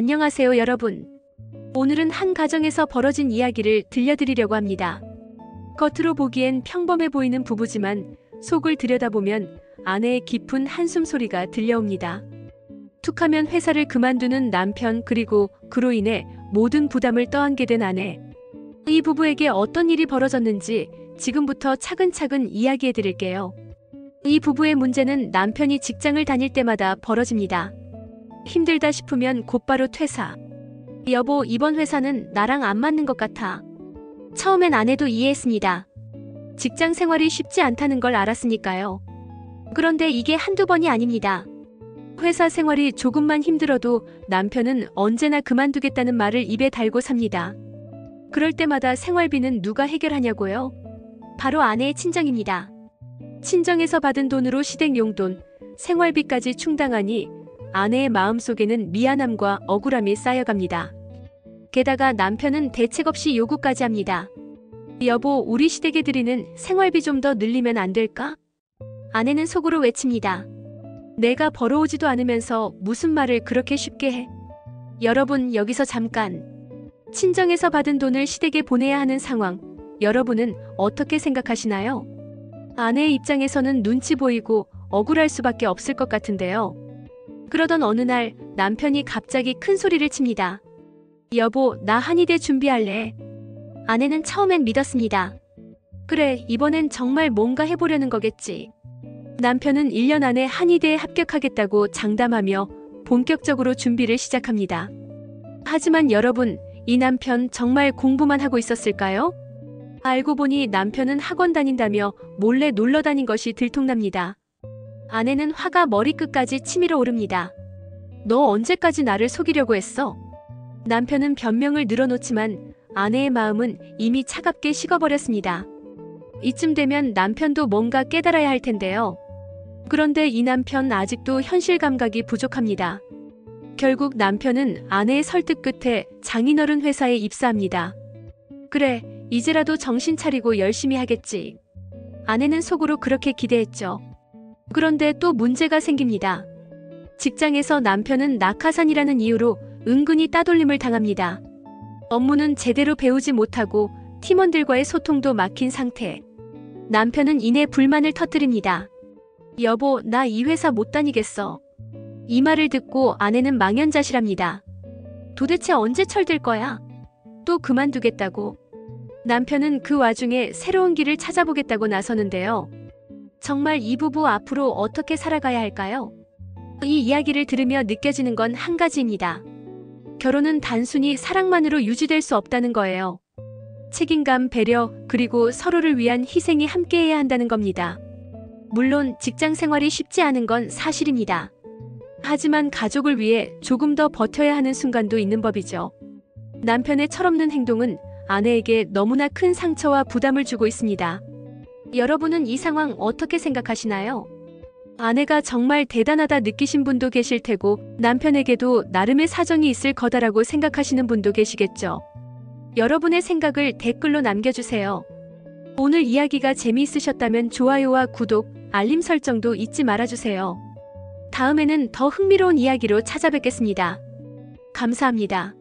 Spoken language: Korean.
안녕하세요, 여러분. 오늘은 한 가정에서 벌어진 이야기를 들려드리려고 합니다. 겉으로 보기엔 평범해 보이는 부부지만 속을 들여다보면 아내의 깊은 한숨 소리가 들려옵니다. 툭하면 회사를 그만두는 남편, 그리고 그로 인해 모든 부담을 떠안게 된 아내. 이 부부에게 어떤 일이 벌어졌는지 지금부터 차근차근 이야기해 드릴게요. 이 부부의 문제는 남편이 직장을 다닐 때마다 벌어집니다. 힘들다 싶으면 곧바로 퇴사. 여보, 이번 회사는 나랑 안 맞는 것 같아. 처음엔 아내도 이해했습니다. 직장 생활이 쉽지 않다는 걸 알았으니까요. 그런데 이게 한두 번이 아닙니다. 회사 생활이 조금만 힘들어도 남편은 언제나 그만두겠다는 말을 입에 달고 삽니다. 그럴 때마다 생활비는 누가 해결하냐고요? 바로 아내의 친정입니다. 친정에서 받은 돈으로 시댁 용돈, 생활비까지 충당하니 아내의 마음속에는 미안함과 억울함이 쌓여갑니다. 게다가 남편은 대책 없이 요구까지 합니다. 여보, 우리 시댁에 드리는 생활비 좀 더 늘리면 안 될까? 아내는 속으로 외칩니다. 내가 벌어오지도 않으면서 무슨 말을 그렇게 쉽게 해? 여러분, 여기서 잠깐. 친정에서 받은 돈을 시댁에 보내야 하는 상황, 여러분은 어떻게 생각하시나요? 아내의 입장에서는 눈치 보이고 억울할 수밖에 없을 것 같은데요. 그러던 어느 날 남편이 갑자기 큰 소리를 칩니다. 여보, 나 한의대 준비할래. 아내는 처음엔 믿었습니다. 그래, 이번엔 정말 뭔가 해보려는 거겠지. 남편은 1년 안에 한의대에 합격하겠다고 장담하며 본격적으로 준비를 시작합니다. 하지만 여러분, 이 남편 정말 공부만 하고 있었을까요? 알고 보니 남편은 학원 다닌다며 몰래 놀러 다닌 것이 들통납니다. 아내는 화가 머리끝까지 치밀어 오릅니다. 너 언제까지 나를 속이려고 했어? 남편은 변명을 늘어놓지만 아내의 마음은 이미 차갑게 식어버렸습니다. 이쯤 되면 남편도 뭔가 깨달아야 할 텐데요. 그런데 이 남편 아직도 현실 감각이 부족합니다. 결국 남편은 아내의 설득 끝에 장인어른 회사에 입사합니다. 그래, 이제라도 정신 차리고 열심히 하겠지. 아내는 속으로 그렇게 기대했죠. 그런데 또 문제가 생깁니다. 직장에서 남편은 낙하산이라는 이유로 은근히 따돌림을 당합니다. 업무는 제대로 배우지 못하고 팀원들과의 소통도 막힌 상태. 남편은 이내 불만을 터뜨립니다. 여보, 나 이 회사 못 다니겠어. 이 말을 듣고 아내는 망연자실합니다. 도대체 언제 철들 거야? 또 그만두겠다고. 남편은 그 와중에 새로운 길을 찾아보겠다고 나서는데요. 정말 이 부부 앞으로 어떻게 살아가야 할까요? 이 이야기를 들으며 느껴지는 건 한 가지입니다. 결혼은 단순히 사랑만으로 유지될 수 없다는 거예요. 책임감, 배려, 그리고 서로를 위한 희생이 함께해야 한다는 겁니다. 물론 직장 생활이 쉽지 않은 건 사실입니다. 하지만 가족을 위해 조금 더 버텨야 하는 순간도 있는 법이죠. 남편의 철없는 행동은 아내에게 너무나 큰 상처와 부담을 주고 있습니다. 여러분은 이 상황 어떻게 생각하시나요? 아내가 정말 대단하다 느끼신 분도 계실 테고 남편에게도 나름의 사정이 있을 거다라고 생각하시는 분도 계시겠죠. 여러분의 생각을 댓글로 남겨주세요. 오늘 이야기가 재미있으셨다면 좋아요와 구독, 알림 설정도 잊지 말아주세요. 다음에는 더 흥미로운 이야기로 찾아뵙겠습니다. 감사합니다.